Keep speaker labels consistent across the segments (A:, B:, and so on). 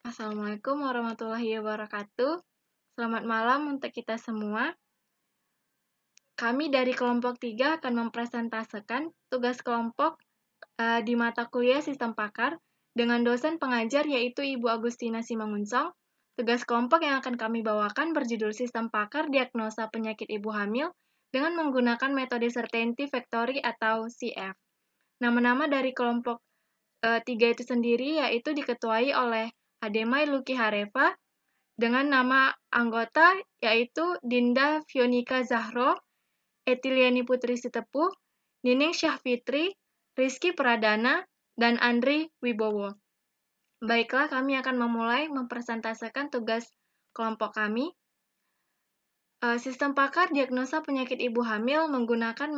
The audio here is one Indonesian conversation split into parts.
A: Assalamualaikum warahmatullahi wabarakatuh. Selamat malam untuk kita semua. Kami dari kelompok 3 akan mempresentasikan tugas kelompok di mata kuliah Sistem Pakar dengan dosen pengajar yaitu Ibu Agustina Simanguncong. Tugas kelompok yang akan kami bawakan berjudul Sistem Pakar Diagnosa Penyakit Ibu Hamil dengan menggunakan metode Certainty Factory atau CF. Nama-nama dari kelompok 3 itu sendiri yaitu diketuai oleh Ademai Luki Hareva dengan nama anggota yaitu Dinda Fionika Zahro, Etiliani Putri Sitepuh, Nining Syahfitri, Rizky Pradana, dan Andri Wibowo. Baiklah, kami akan memulai mempresentasikan tugas kelompok kami. Sistem Pakar Diagnosa Penyakit Ibu Hamil menggunakan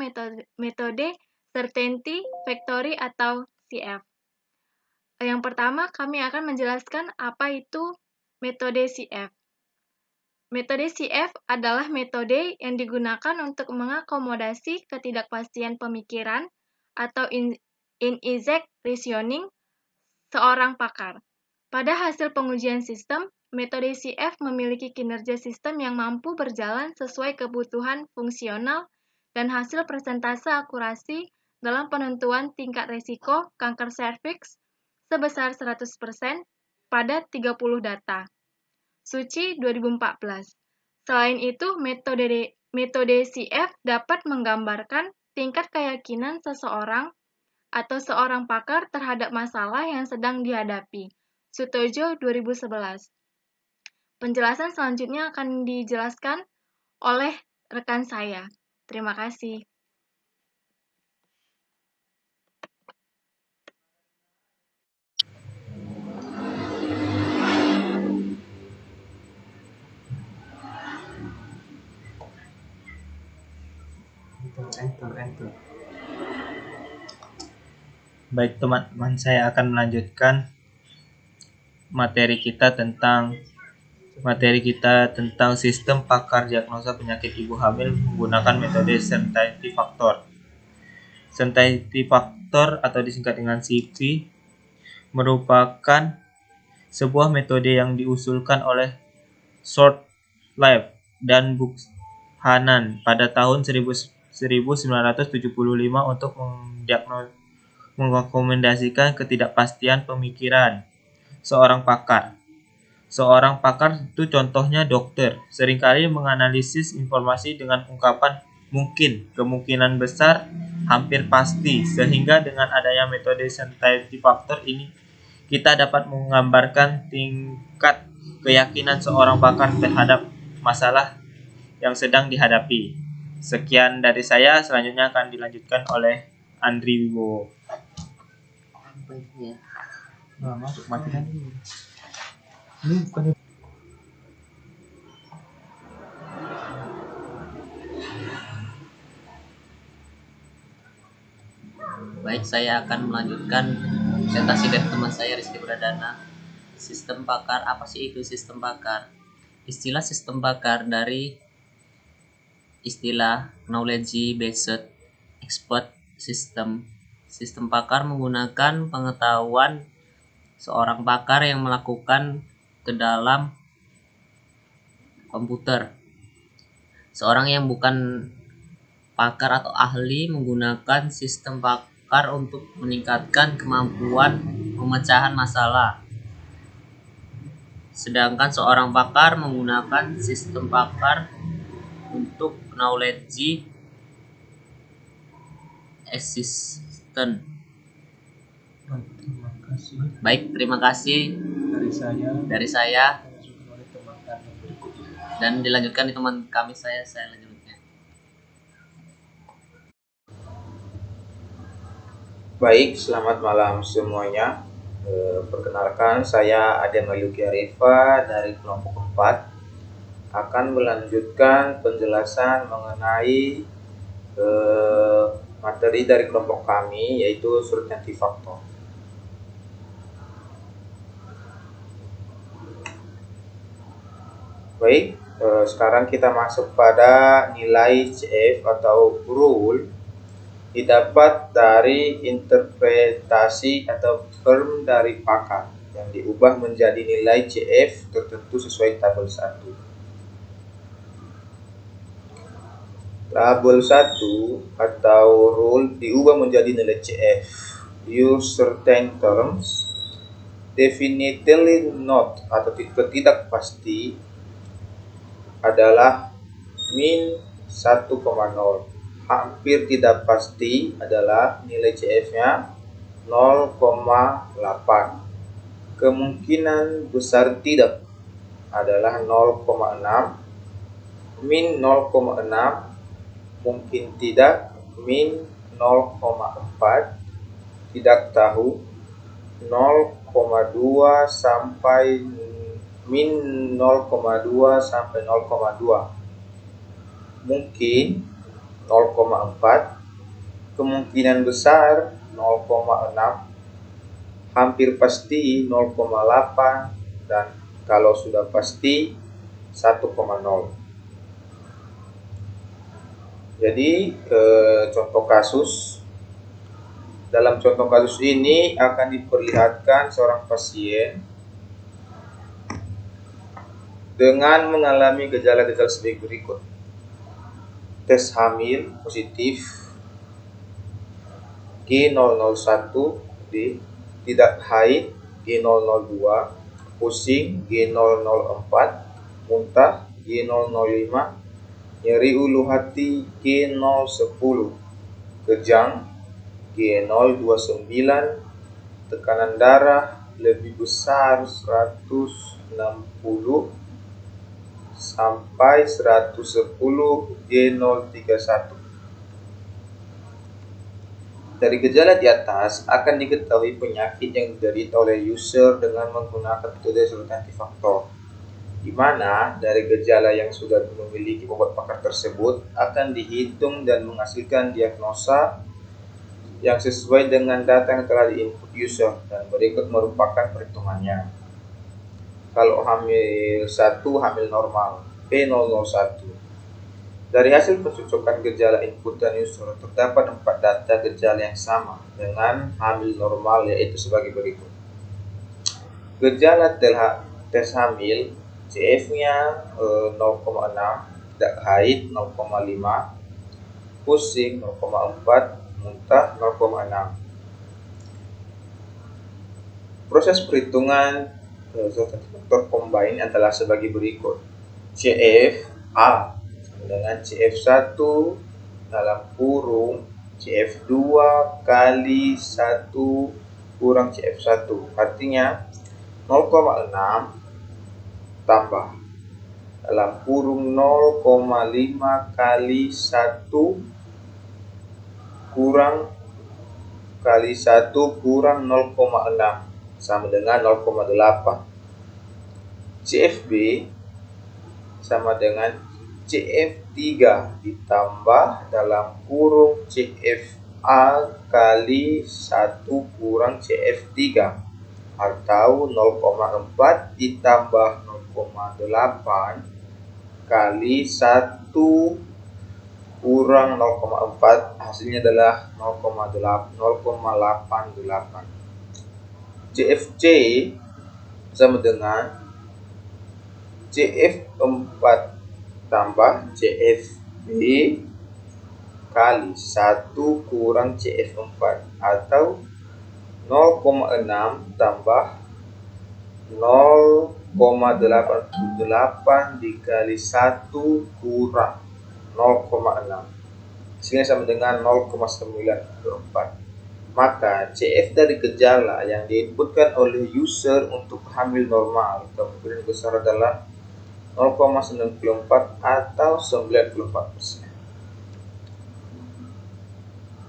A: metode Certainty Factory atau CF. Yang pertama, kami akan menjelaskan apa itu metode CF. Metode CF adalah metode yang digunakan untuk mengakomodasi ketidakpastian pemikiran atau in-exact reasoning seorang pakar. Pada hasil pengujian sistem, metode CF memiliki kinerja sistem yang mampu berjalan sesuai kebutuhan fungsional dan hasil persentase akurasi dalam penentuan tingkat resiko kanker serviks sebesar 100% pada 30 data. Suci 2014. Selain itu, metode CF dapat menggambarkan tingkat keyakinan seseorang atau seorang pakar terhadap masalah yang sedang dihadapi. Sutojo 2011. Penjelasan selanjutnya akan dijelaskan oleh rekan saya. Terima kasih.
B: Baik teman-teman, saya akan melanjutkan materi kita tentang sistem pakar diagnosa penyakit ibu hamil menggunakan metode Certainty Factor. Certainty Factor atau disingkat dengan CP merupakan sebuah metode yang diusulkan oleh Short-Live dan Buchanan pada tahun 1975 untuk mengakomodasikan ketidakpastian pemikiran seorang pakar. Seorang pakar itu contohnya dokter, seringkali menganalisis informasi dengan ungkapan mungkin, kemungkinan besar, hampir pasti, sehingga dengan adanya metode Certainty Factor ini kita dapat menggambarkan tingkat keyakinan seorang pakar terhadap masalah yang sedang dihadapi. Sekian dari saya, selanjutnya akan dilanjutkan oleh Andri Wibowo.
C: Baik, saya akan melanjutkan presentasi dari teman saya Rizky Pradana. Sistem pakar, apa sih itu sistem pakar? Istilah sistem pakar dari istilah knowledge based expert system. Sistem pakar menggunakan pengetahuan seorang pakar yang melakukan ke dalam komputer. Seorang yang bukan pakar atau ahli menggunakan sistem pakar untuk meningkatkan kemampuan pemecahan masalah. Sedangkan seorang pakar menggunakan sistem pakar untuk knowledge assistant. Baik, terima kasih dari saya. Dan dilanjutkan di teman kami saya lanjutkan.
D: Baik, selamat malam semuanya. Perkenalkan, saya Ademai Luki Hareva dari kelompok 4 akan melanjutkan penjelasan mengenai materi dari kelompok kami, yaitu Certainty Factor. Baik, sekarang kita masuk pada nilai CF atau rule didapat dari interpretasi atau term dari pakar. yang diubah menjadi nilai CF tertentu sesuai tabel 1. Tabel 1 atau rule diubah menjadi nilai CF. Use certain terms. Definitely not atau tidak pasti adalah min 1,0. Hampir tidak pasti adalah nilai CF-nya 0,8. Kemungkinan besar tidak adalah 0,6. Min 0,6. Mungkin tidak min 0,4. Tidak tahu 0,2 sampai min 0,2 sampai 0,2. Mungkin 0,4. Kemungkinan besar 0,6. Hampir pasti 0,8. Dan kalau sudah pasti 1,0. Jadi contoh kasus. Dalam contoh kasus ini akan diperlihatkan seorang pasien dengan mengalami gejala-gejala sebagai berikut. Tes hamil positif G001, tidak haid G002, pusing G004, muntah G005, nyeri ulu hati G010, kejang G029, tekanan darah lebih besar 160 sampai 110 G031. Dari gejala di atas akan diketahui penyakit yang diderita oleh user dengan menggunakan metode resultantif faktor, di mana dari gejala yang sudah memiliki obat pakar tersebut akan dihitung dan menghasilkan diagnosa yang sesuai dengan data yang telah diinput user, dan berikut merupakan perhitungannya. Kalau hamil 1, hamil normal P001. Dari hasil pencocokan gejala input dan user terdapat 4 data gejala yang sama dengan hamil normal, yaitu sebagai berikut. Gejala tes hamil, CF-nya 0,6, tidak haid 0,5, pusing 0,4, muntah 0,6. Proses perhitungan resultant faktor combine adalah sebagai berikut. CF A dengan CF1 dalam kurung CF2 kali 1 kurang CF1, artinya 0,6 tambah dalam kurung 0,5 kali 1 kurang kali 1 kurang 0,6 sama dengan 0,8. CFB sama dengan CF3 ditambah dalam kurung CFA kali 1 kurang CF3, atau 0,4 ditambah 0,8 kali 1 kurang 0,4, hasilnya adalah 0,88. CFC sama dengan CF4 tambah CFB kali 1 kurang CF4, atau 0,6 tambah 0,88 dikali 1 kurang 0,6, hasilnya sama dengan 0,94. Maka CF dari gejala yang diinputkan oleh user untuk hamil normal kemungkinan besar adalah 0,94 atau 94%.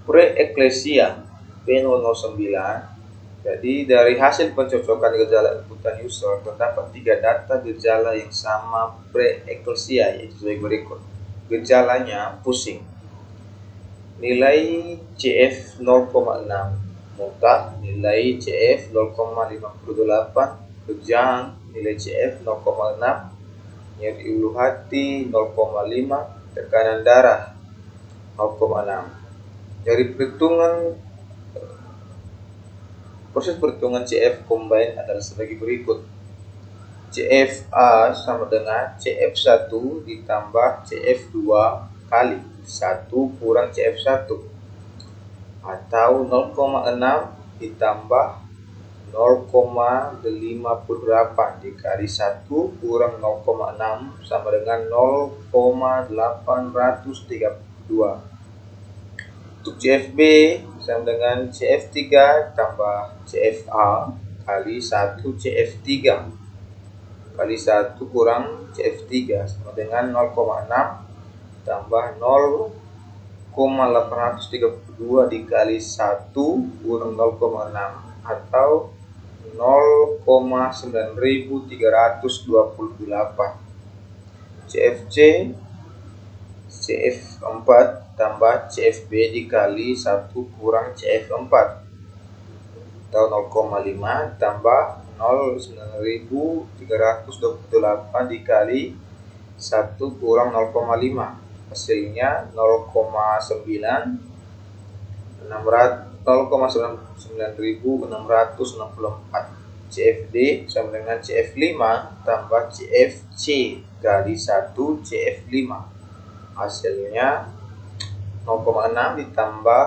D: Preeklesia P009. Jadi dari hasil pencocokan gejala inputan user terdapat 3 data gejala yang sama preeklesia, yaitu sebagai berikut. Gejalanya pusing, nilai CF 0,6, muntah nilai CF 0,58, kejang nilai CF 0,6, nyeri ulu hati 0,5, tekanan darah 0,6. Dari perhitungan Proses perhitungan CF combine adalah sebagai berikut. CFA sama dengan CF1 ditambah CF2 kali 1 kurang CF1, atau 0,6 ditambah 0,58 dikali 1 kurang 0,6 sama dengan 0,832. Untuk CFB sama dengan CF3 tambah CFA kali 1 CF3 kali 1 kurang CF3 sama dengan 0,6 tambah 0,832 dikali 1 kurang 0,6 atau 0,9328. CFC CF4 tambah CFB dikali 1 kurang CF4 atau 0,5 tambah 0,9328 dikali 1 kurang 0,5, hasilnya 0,9664. CFD sama dengan CF5 tambah CFC kali 1 CF5, hasilnya 0,6 ditambah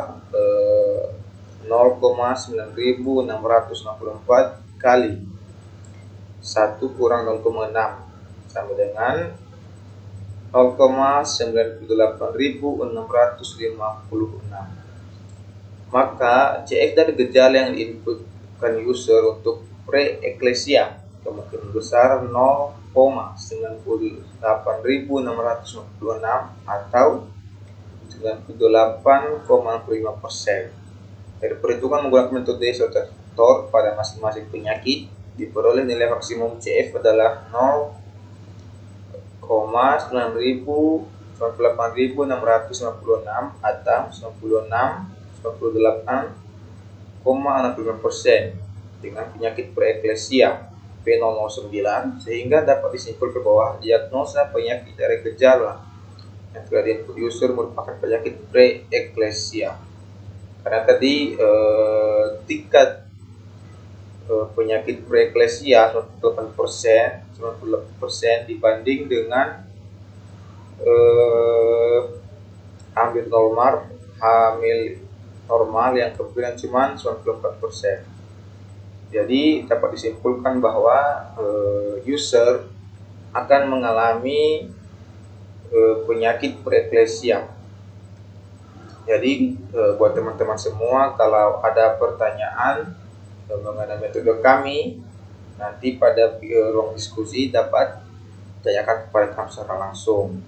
D: 0,9664 kali 1 kurang 0,6 sama dengan 0,98.656. Maka CF dari gejala yang diinputkan user untuk preeklesia kemungkinan besar 0,98.656 atau 98,5%. Dari perhitungan menggunakan metode sorted factor pada masing-masing penyakit diperoleh nilai maksimum CF adalah 0,98.656 atau 98,65% dengan penyakit preeklesia P009, sehingga dapat disimpulkan bahwa diagnosa penyakit dari gejala yang telah diinput user merupakan penyakit preeklesia. Karena tadi tingkat penyakit preeklesia 98% dibanding dengan hamil normal yang kemungkinan cuma 94%. Jadi dapat disimpulkan bahwa user akan mengalami penyakit preeklesia. Jadi buat teman-teman semua, kalau ada pertanyaan mengenai metode kami, nanti pada ruang diskusi dapat tanyakan kepada kami secara langsung.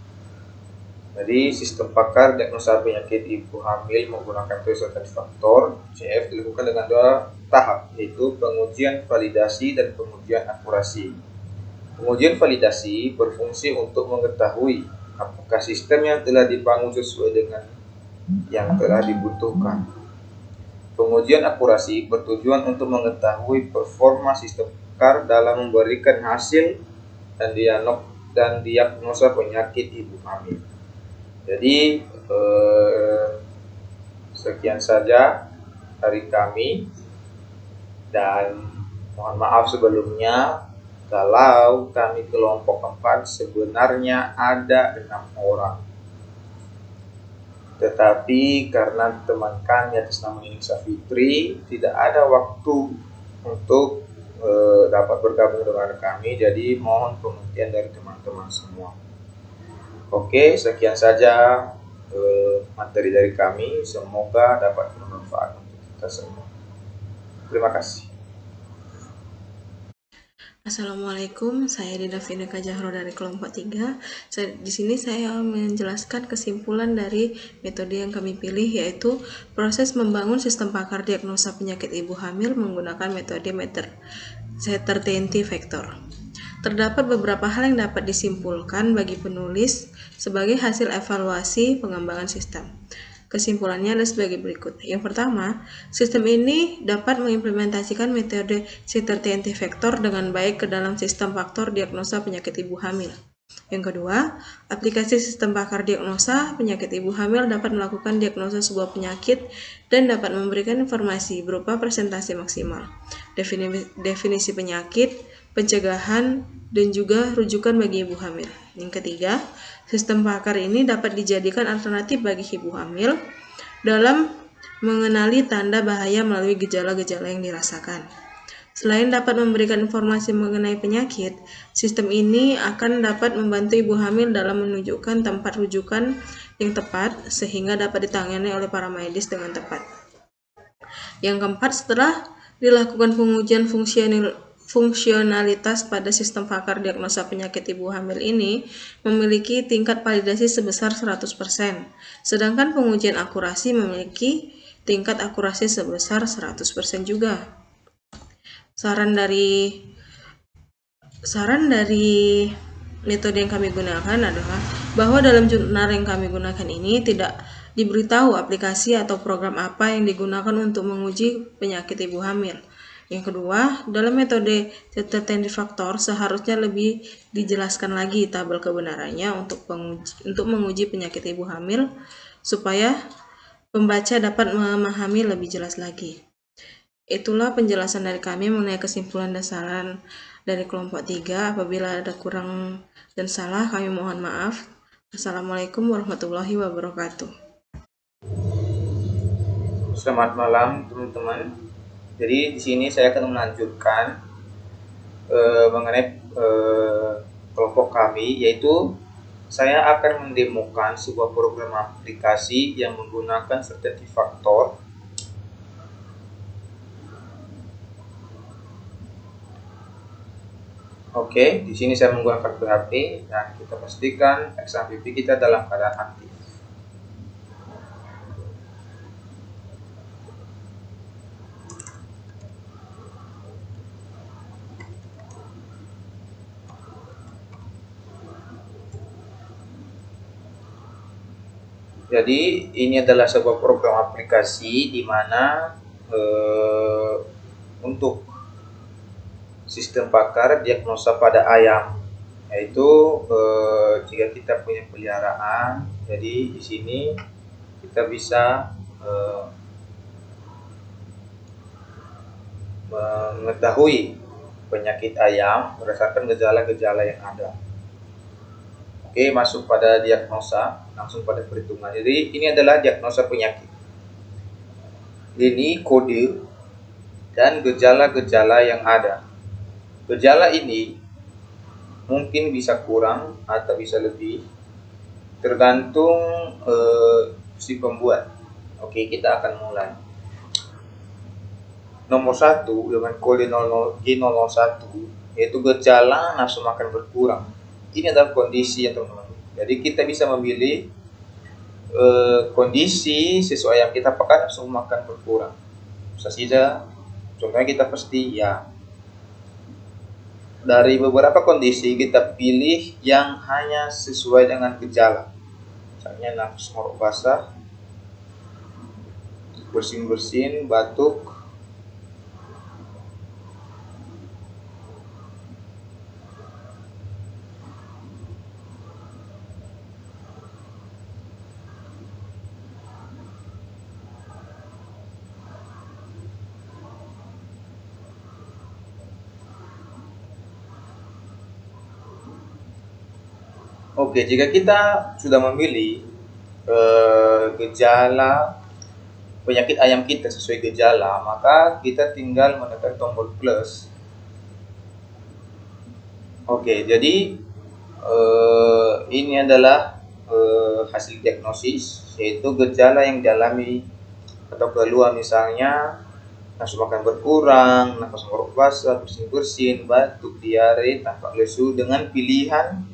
D: Jadi sistem pakar diagnosa penyakit ibu hamil menggunakan metode sorted factor CF dilakukan dengan 2 tahap, yaitu pengujian validasi dan pengujian akurasi. Pengujian validasi berfungsi untuk mengetahui apakah sistem yang telah dibangun sesuai dengan yang telah dibutuhkan. Pengujian akurasi bertujuan untuk mengetahui performa sistem pakar dalam memberikan hasil dan diagnosa penyakit ibu hamil. Jadi sekian saja dari kami, dan mohon maaf sebelumnya kalau kami kelompok 4 sebenarnya ada 6 orang. Tetapi karena teman kami atas nama Inisa Fitri tidak ada waktu untuk dapat bergabung dengan kami, jadi mohon pengertian dari teman-teman semua. Oke, sekian saja materi dari kami. Semoga dapat bermanfaat untuk kita semua. Terima kasih.
E: Assalamualaikum, saya Dinda Vina Kajahro dari kelompok 3. Di sini saya menjelaskan kesimpulan dari metode yang kami pilih, yaitu proses membangun sistem pakar diagnosa penyakit ibu hamil menggunakan metode certainty factor. Terdapat beberapa hal yang dapat disimpulkan bagi penulis sebagai hasil evaluasi pengembangan sistem. Kesimpulannya adalah sebagai berikut. Yang pertama, sistem ini dapat mengimplementasikan metode certainty factor dengan baik ke dalam sistem faktor diagnosa penyakit ibu hamil. Yang kedua, aplikasi sistem pakar diagnosa penyakit ibu hamil dapat melakukan diagnosa sebuah penyakit dan dapat memberikan informasi berupa presentasi maksimal, definisi penyakit, pencegahan, dan juga rujukan bagi ibu hamil. Yang ketiga, sistem pakar ini dapat dijadikan alternatif bagi ibu hamil dalam mengenali tanda bahaya melalui gejala-gejala yang dirasakan. Selain dapat memberikan informasi mengenai penyakit, sistem ini akan dapat membantu ibu hamil dalam menunjukkan tempat rujukan yang tepat sehingga dapat ditangani oleh para medis dengan tepat. Yang keempat, setelah dilakukan pengujian fungsionalitas pada sistem pakar diagnosa penyakit ibu hamil ini memiliki tingkat validasi sebesar 100%, sedangkan pengujian akurasi memiliki tingkat akurasi sebesar 100% juga. Saran dari metode yang kami gunakan adalah bahwa dalam jurnal yang kami gunakan ini tidak diberitahu aplikasi atau program apa yang digunakan untuk menguji penyakit ibu hamil. Yang kedua, dalam metode certainty factor seharusnya lebih dijelaskan lagi tabel kebenarannya untuk menguji penyakit ibu hamil supaya pembaca dapat memahami lebih jelas lagi. Itulah penjelasan dari kami mengenai kesimpulan dan saran dari kelompok 3. Apabila ada kurang dan salah, kami mohon maaf. Assalamualaikum warahmatullahi wabarakatuh.
D: Selamat malam teman-teman. Jadi di sini saya akan melanjutkan mengenai kelompok kami, yaitu saya akan mendemokan sebuah program aplikasi yang menggunakan certainty factor. Oke, di sini saya menggunakan PHP dan kita pastikan XAMPP kita dalam keadaan aktif. Jadi ini adalah sebuah program aplikasi di mana untuk sistem pakar diagnosa pada ayam, yaitu jika kita punya peliharaan, jadi di sini kita bisa mengetahui penyakit ayam berdasarkan gejala-gejala yang ada. Oke, masuk pada diagnosa, langsung pada perhitungan. Jadi ini adalah diagnosa penyakit. Ini kode dan gejala-gejala yang ada. Gejala ini mungkin bisa kurang atau bisa lebih, tergantung si pembuat. Oke, kita akan mulai. Nomor 1 dengan kode G001, yaitu gejala nafsu makan berkurang. Ini adalah kondisi ya teman-teman. Jadi kita bisa memilih kondisi sesuai yang kita pakai nafsu makan berkurang. Bisa saja, contohnya kita pasti ya. Dari beberapa kondisi kita pilih yang hanya sesuai dengan gejala. Misalnya nafsu ngorok basah, bersin-bersin, batuk, Oke, jika kita sudah memilih gejala penyakit ayam kita sesuai gejala, maka kita tinggal menekan tombol plus. Oke, jadi ini adalah hasil diagnosis, yaitu gejala yang dialami atau keluhan, misalnya nafsu makan berkurang, nafas ngorok basah, bersin-bersin, batuk, diare, tampak lesu, dengan pilihan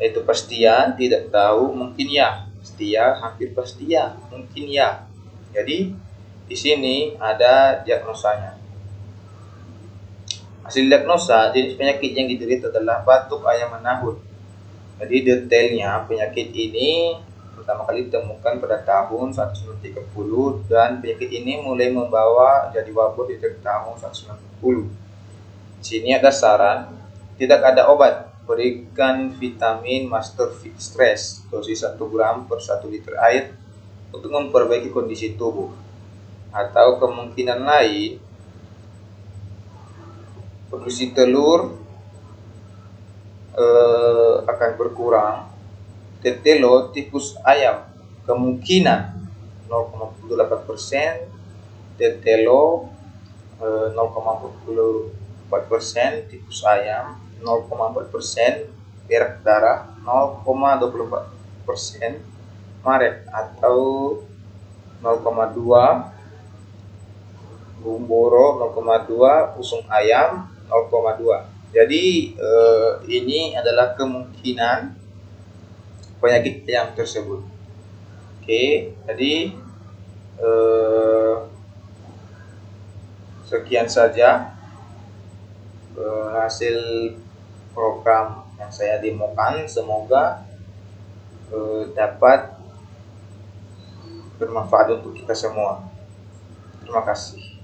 D: yaitu pasti ya, tidak tahu, mungkin ya, pasti ya, hampir pasti ya, mungkin ya. Jadi di sini ada diagnosanya. Hasil diagnosa, jenis penyakit yang diderita adalah batuk ayam menahun. Jadi detailnya penyakit ini pertama kali ditemukan pada tahun 1930 dan penyakit ini mulai membawa jadi wabah di tahun 1990. Di sini ada saran, tidak ada obat. berikan vitamin Master Fit Stress dosis 1 gram per 1 liter air untuk memperbaiki kondisi tubuh. Atau kemungkinan lain, produksi telur akan berkurang. Tetelo tikus ayam kemungkinan 0,48%, tetelo 0,44%, tikus ayam 0,4%, berak darah 0,24%, maret atau 0,2, gumboro 0,2, usung ayam 0,2. Jadi ini adalah kemungkinan penyakit ayam tersebut. Oke, jadi sekian saja hasil program yang saya demokan. Semoga dapat bermanfaat untuk kita semua. Terima kasih.